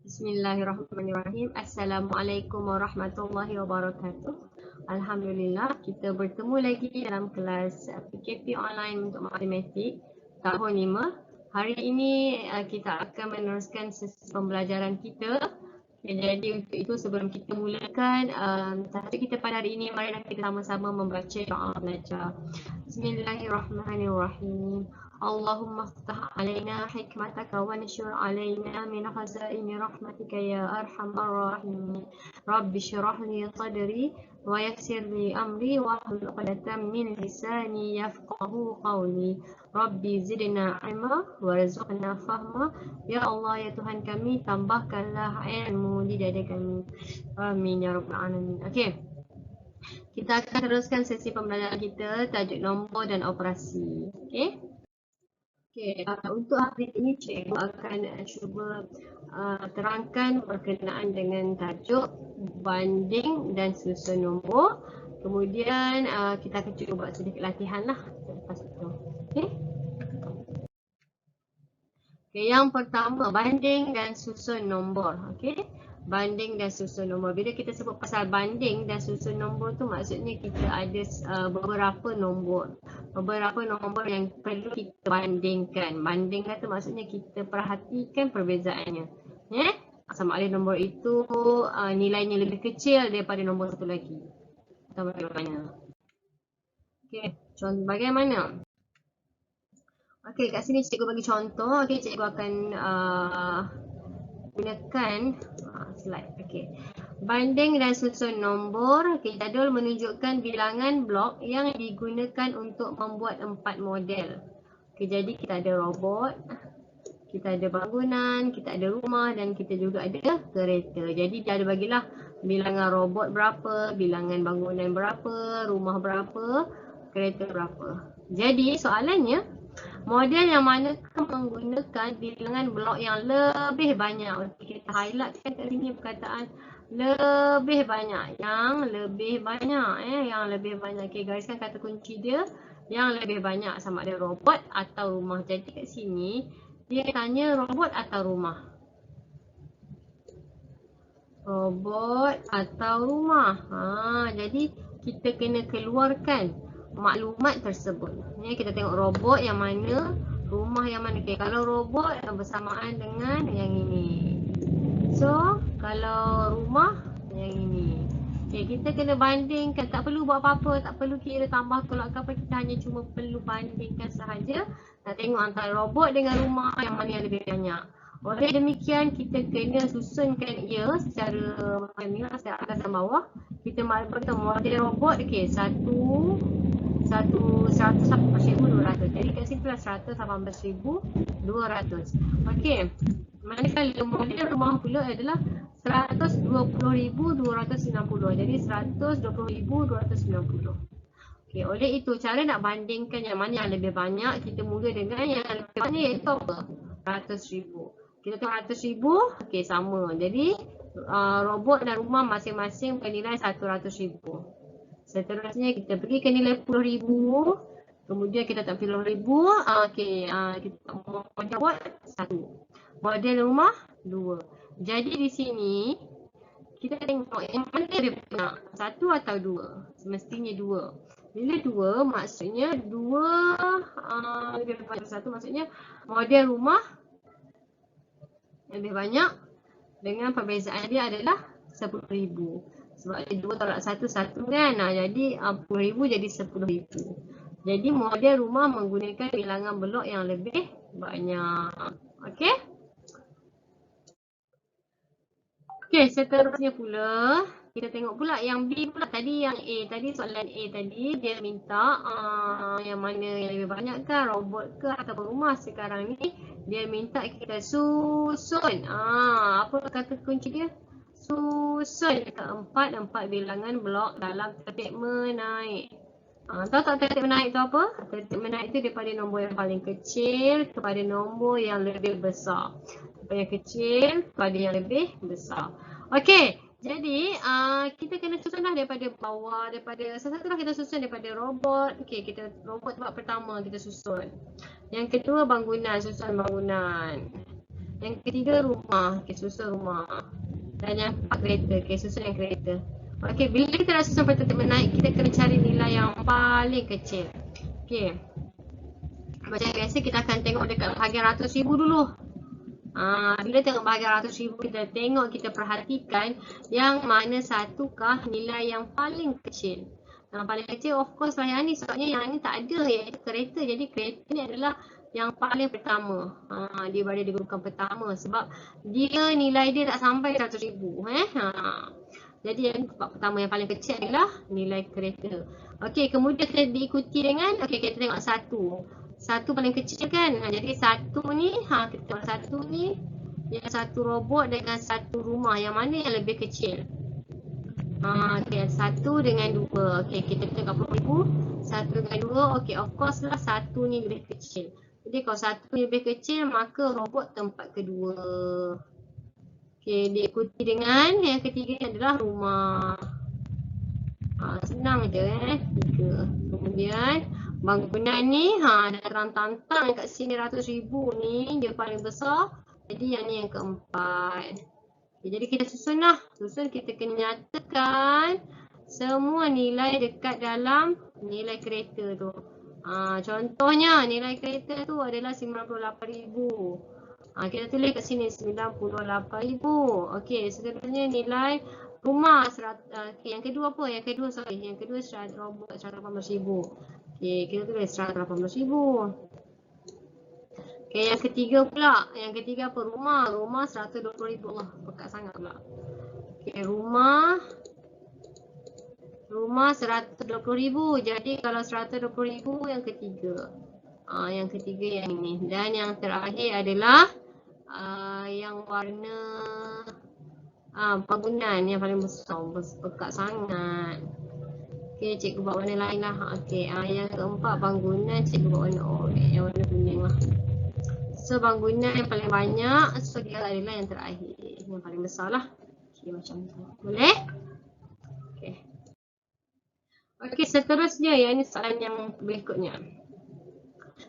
Bismillahirrahmanirrahim. Assalamualaikum warahmatullahi wabarakatuh. Alhamdulillah, kita bertemu lagi dalam kelas PKP online untuk matematik tahun 5. Hari ini kita akan meneruskan sesi pembelajaran kita. Jadi untuk itu sebelum kita mulakan tajuk kita pada hari ini, mari kita sama-sama membaca doa belajar. Bismillahirrahmanirrahim. Allahumma ftah alaina hikmataka wa nashur alaina min khazaini rahmatika ya arhamar rahimin. Rabbi shrah li sadri wa yassir li amri wa hlul 'uqdatam min lisani yafqahu qawli. Rabbi zidna ilma warzuqna fahma. Ya Allah, ya Tuhan kami, tambahkanlah ilmu di dada kami. Amin ya rabbal alamin. Okey. Kita akan teruskan sesi pembelajaran kita, tajuk nombor dan operasi. Okey. Okey, untuk hari ini cikgu akan cuba terangkan berkenaan dengan tajuk banding dan susun nombor. Kemudian kita akan cuba buat sedikit latihan lah lepas itu. Okey. Okay, yang pertama, banding dan susun nombor. Okey. Banding dan susun nombor. Bila kita sebut pasal banding dan susun nombor tu maksudnya kita ada beberapa nombor. Beberapa nombor yang perlu kita bandingkan. Bandingkan tu maksudnya kita perhatikan perbezaannya. Sama ada nombor itu nilainya lebih kecil daripada nombor satu lagi. Atau bagaimana. Okey, contoh bagaimana? Okey, kat sini cikgu bagi contoh. Okey, cikgu akan gunakan slide. Okey. Banding dan susun nombor. Okey, jadual menunjukkan bilangan blok yang digunakan untuk membuat 4 model. Okey, jadi kita ada robot, kita ada bangunan, kita ada rumah dan kita juga ada kereta. Jadi dia ada bagilah bilangan robot berapa, bilangan bangunan berapa, rumah berapa, kereta berapa. Jadi soalannya, model yang manakah menggunakan bilangan blok yang lebih banyak? Kita highlightkan kat sini perkataan lebih banyak. Yang lebih banyak. Yang lebih banyak. Okay, gariskan kata kunci dia. Yang lebih banyak sama ada robot atau rumah. Jadi kat sini, dia tanya robot atau rumah. Robot atau rumah. Jadi kita kena keluarkan maklumat tersebut. Ni kita tengok robot yang mana, rumah yang mana. Okay, kalau robot bersamaan dengan yang ini. So, kalau rumah yang ini. Okay, kita kena bandingkan. Tak perlu buat apa-apa, tak perlu kira tambah tolak apa. Kita hanya cuma perlu bandingkan sahaja. Nak tengok antara robot dengan rumah yang mana yang lebih banyak. Oleh demikian, kita kena susunkan ia secara macam ni, secara atas dan bawah. Kita beritahu model robot, okay, 118,200. Jadi kat situ lah 118,200. Okey. Manakala model rumah pula adalah 120,290. Jadi 120,290. Okey, oleh itu cara nak bandingkan yang mana yang lebih banyak, kita mula dengan yang lebih banyak iaitu apa? 100,000. Kita tengok 100,000, okey sama. Jadi robot dan rumah masing-masing bernilai 100,000. Seterusnya kita pergi ke nilai 10,000. Kemudian kita tak pilih 10,000. Okey, kita model robot 1. Model rumah 2. Jadi di sini kita tengok yang mana lebih banyak, 1 atau 2. Semestinya 2. Bila 2 maksudnya 2 lebih banyak 1, maksudnya model rumah lebih banyak dengan perbezaan dia adalah 10,000. Sebab ada 2 tolak 1, 1 kan. Jadi 10,000 jadi 10,000. Jadi model rumah menggunakan bilangan blok yang lebih banyak. Okey? Okey, seterusnya pula kita tengok pula yang B pula. Tadi yang A, tadi soalan A tadi dia minta yang mana yang lebih banyak kan, robot ke atau rumah. Sekarang ni dia minta kita susun. Apa kata kunci dia? Susun keempat bilangan blok dalam tertib menaik. Tahu tak tertib menaik tu apa? Tertib menaik tu daripada nombor yang paling kecil kepada nombor yang lebih besar. Daripada yang kecil kepada yang lebih besar. Okey, jadi kita kena susunlah daripada bawah, daripada satu-satulah kita susun daripada robot. Okey, kita robot tempat pertama kita susun. Yang kedua bangunan, susun bangunan. Yang ketiga rumah, okay, susun rumah. Dan yang keempat kereta, okay, susun yang kereta. Okay, bila kita dah susun pertentera menaik, kita kena cari nilai yang paling kecil. Okay, macam biasa kita akan tengok dekat bahagian ratus ribu dulu. Bila tengok bahagian ratus ribu, kita tengok, kita perhatikan yang mana satukah nilai yang paling kecil. Yang paling kecil of course lah yang ni, sebabnya yang ni tak ada, iaitu kereta. Jadi kereta ni adalah yang paling pertama. Dia berada di urutan pertama sebab dia nilai dia tak sampai 100,000. Jadi yang pertama yang paling kecil adalah nilai kereta. Okey, kemudian kita diikuti dengan, okey, kita tengok satu. Satu paling kecil kan. Jadi satu ni, kita tengok satu ni, yang satu robot dengan satu rumah. Yang mana yang lebih kecil? Okay, satu dengan dua. Okay, kita tengok 80,000. Satu dengan dua. Okay, of course lah satu ni lebih kecil. Jadi kalau satu ni lebih kecil, maka robot tempat kedua. Okay, diikuti dengan yang ketiga adalah rumah. Senang je tiga. Kemudian bangunan ni, dah terang tantang kat sini 100,000 ni, dia paling besar. Jadi yang ni yang keempat. Jadi kita susun lah. Susun, kita kena nyatakan semua nilai dekat dalam nilai kereta tu. Contohnya nilai kereta tu adalah 98,000. Kita tulis kat sini 98,000. Okey, seterusnya nilai rumah yang kedua apa? Yang kedua robot 118,000. Okey, kita tulis 118,000. Okay, yang ketiga pula. Yang ketiga apa? Rumah. Rumah 120,000. Allah, pekat sangat pula. Okay, rumah 120,000. Jadi kalau 120,000 yang ketiga. Yang ketiga yang ini. Dan yang terakhir adalah yang warna bangunan yang paling besar. Pekat sangat. Okay, cikgu buat warna lain lah. Okay, yang keempat bangunan, cikgu buat warna orange. Yang warna kuning lah. So bangunan yang paling banyak, so dia adalah yang terakhir, yang paling besar lah. Okay, macam tu. Boleh? Okay. Okay, seterusnya yang ini soalan yang berikutnya.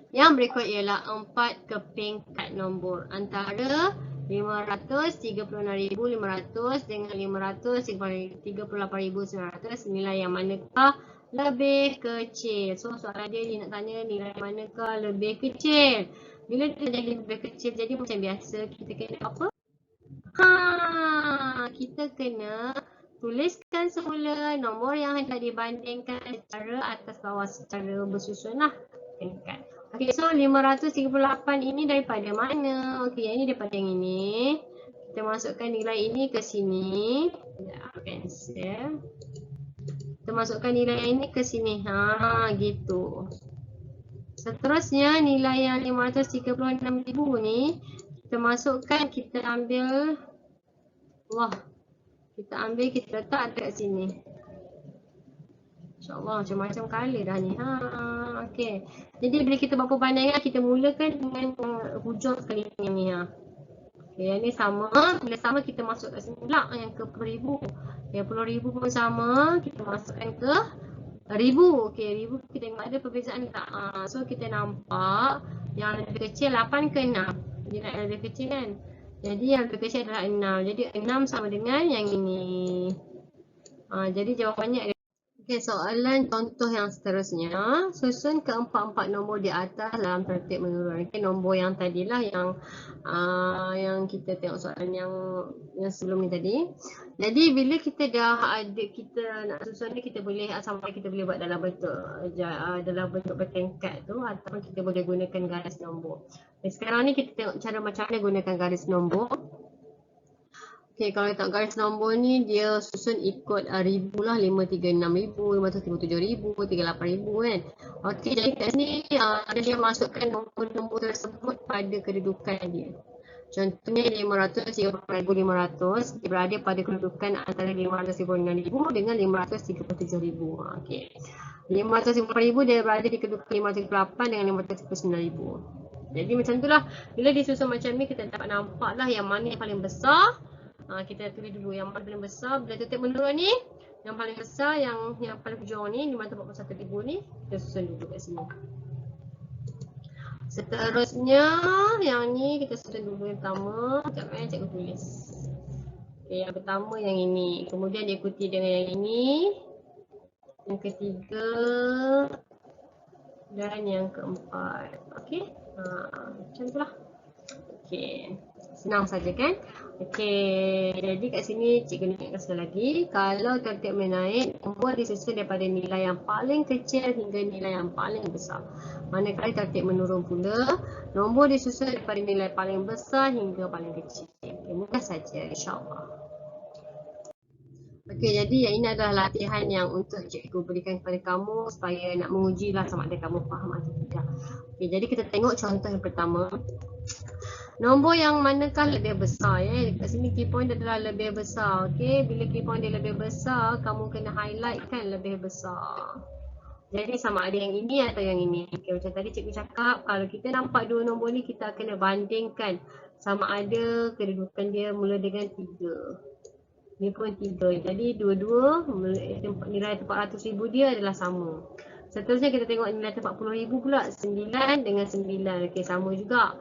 Yang berikut ialah 4 kepingkat nombor antara 536,500 dengan 538,900. Nilai yang manakah lebih kecil? So soalan dia nak tanya nilai manakah lebih kecil. Bila dia jadi lebih kecil, jadi macam biasa kita kena apa? Kita kena tuliskan semula nombor yang hendak dibandingkan secara atas bawah, secara bersusun lah. Okay, so 538 ini daripada mana? Okay, yang ini daripada yang ini. Kita masukkan nilai ini ke sini. Cancel. Kita masukkan nilai ini ke sini. Gitu. Seterusnya nilai yang 536,000 ni kita masukkan, kita ambil kita letak dekat sini. InsyaAllah macam-macam color dah ni. Okay. Jadi bila kita buat perbandingan, kita mulakan dengan hujung sekali yang ni. Okay, yang ni sama. Bila sama kita masuk kat sini pula yang ke 10,000. Yang 10,000 pun sama, kita masukkan ke 1,000. Okay, 1,000 kita tengok ada perbezaan tak? So kita nampak yang lebih kecil 8 ke 6. Dia nak yang lebih kecil kan? Jadi yang lebih kecil adalah 6. Jadi 6 sama dengan yang ini. Jadi jawapannya adalah. Okay, soalan contoh yang seterusnya. Susun keempat-empat nombor di atas dalam tertib menurun. Okay, nombor yang tadilah yang kita tengok soalan yang sebelum ni tadi. Jadi bila kita dah ada, kita nak susun ni, kita boleh sampai kita boleh buat dalam bentuk bertingkat tu, ataupun kita boleh gunakan garis nombor. Okay, sekarang ni kita tengok cara macam mana gunakan garis nombor. Okay, kalau letak garis nombor ni dia susun ikut ribu lah, 536,000, 537,000, 38,000 kan. Okay, jadi kat sini dia masukkan nombor-nombor tersebut pada kedudukan dia. Contohnya 530,500 dia berada pada kedudukan antara 556,000 dengan 537,000. Okay. 550,000 dia berada di kedudukan 538 dengan 539,000. Jadi macam tu lah. Bila disusun macam ni, kita dapat nampak lah yang mana yang paling besar. Kita tulis dulu yang paling besar. Bila tertib menurun ni, yang paling besar, yang paling hujung ni 541,000 ni, kita susun dulu kat sini. Seterusnya yang ni kita sudah dulu yang pertama. Sekejap cikgu tulis. Okay, yang pertama yang ini. Kemudian diikuti dengan yang ini. Yang ketiga. Dan yang keempat. Okay. Macam itulah. Okay. Senang saja kan? Okay. Jadi kat sini cikgu nak sekali lagi. Kalau tertib menaik, nombor disusun daripada nilai yang paling kecil hingga nilai yang paling besar. Manakala tertib menurun pula, nombor disusun daripada nilai paling besar hingga paling kecil. Okay, mudah saja insyaAllah. Okey, jadi yang ini adalah latihan yang untuk cikgu berikan kepada kamu supaya nak mengujilah sama ada kamu faham atau tidak. Okey, jadi kita tengok contoh yang pertama. Nombor yang manakah lebih besar ya? Dekat sini key point adalah lebih besar. Okey, bila key point dia lebih besar, kamu kena highlight kan lebih besar. Jadi sama ada yang ini atau yang ini. Okey, macam tadi cikgu cakap, kalau kita nampak dua nombor ni kita kena bandingkan sama ada kedudukan dia mula dengan 3. Ni pun 3. Jadi dua-dua nilai tempat 100,000 dia adalah sama. Seterusnya kita tengok nilai tempat 40,000 pula. 9 dengan 9. Okey, sama juga.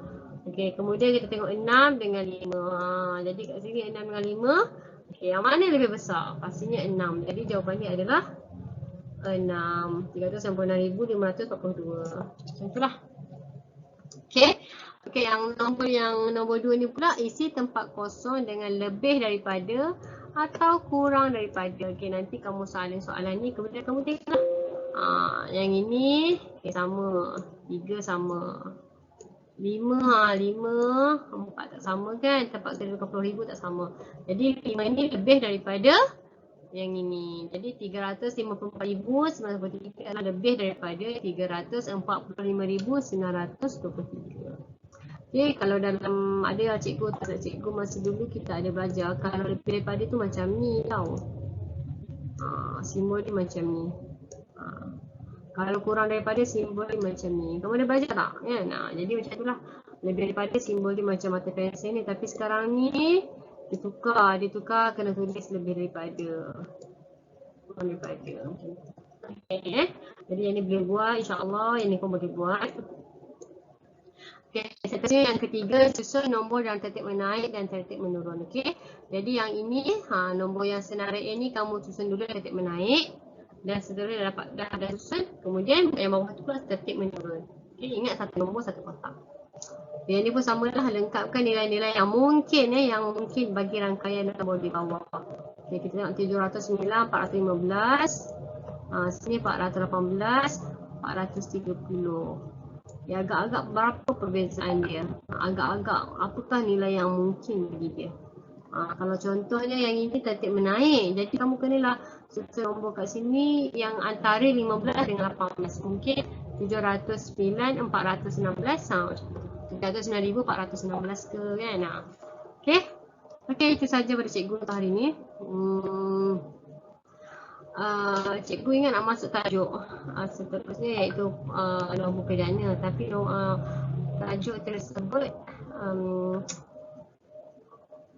Okey, kemudian kita tengok 6 dengan 5. Jadi kat sini 6 dengan 5. Okey, yang mana lebih besar? Pastinya 6. Jadi jawapannya adalah 6. 396,542. Macam itulah. Okey. Okey, yang nombor 2 ni pula isi tempat kosong dengan lebih daripada atau kurang daripada. Okey, nanti kamu salin soalan ni kemudian kamu tengok. Yang ini okay, sama. 3 sama. 5 4 tak sama kan? Tempat kedudukan 40,000 tak sama. Jadi 5 ini lebih daripada yang ini. Jadi 354,923 adalah lebih daripada 345,923. Okay, kalau dalam ada cikgu masa dulu kita ada belajar, kalau lebih daripada tu macam ni tau. Simbol dia macam ni. Kalau kurang daripada simbol dia macam ni. Kamu ada belajar tak? Kan? Jadi macam itulah. Lebih daripada simbol dia macam mata pensel ni. Tapi sekarang ni ditukar kena tulis lebih daripada. Kurang daripada. Okay. Jadi yang ni boleh buat insya-Allah, yang ni pun boleh buat. Okey, seterusnya yang ketiga, susun nombor yang tertib menaik dan tertib menurun. Okey. Jadi yang ini nombor yang senarai ini kamu susun dulu tertib menaik dan seterusnya dah susun, kemudian yang bawah tu pula tertib menurun. Okey, ingat satu nombor satu kotak. Yang ni pun samalah, lengkapkan nilai-nilai yang mungkin bagi rangkaian nombor di bawah. Okey, kita tengok 709, 415. Sini 418, 430. Ya, agak-agak berapa perbezaan dia? Agak-agak apakah nilai yang mungkin bagi dia? Kalau contohnya yang ini tertib menaik, jadi kamu kenalah susun nombor kat sini yang antara 15 dengan 18. Mungkin 709, 416, 709,416 ke kan? Okey? Okey, itu saja pada cikgu untuk hari ini. Cikgu ingat nak masuk tajuk seterusnya iaitu nombor perdana, tapi tajuk tersebut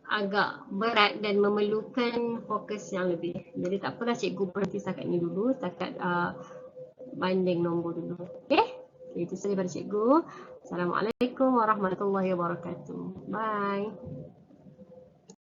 agak berat dan memerlukan fokus yang lebih. Jadi tak apalah, cikgu berhenti setakat ni dulu, setakat banding nombor dulu. Okey? Itu saja dari cikgu. Assalamualaikum warahmatullahi wabarakatuh. Bye.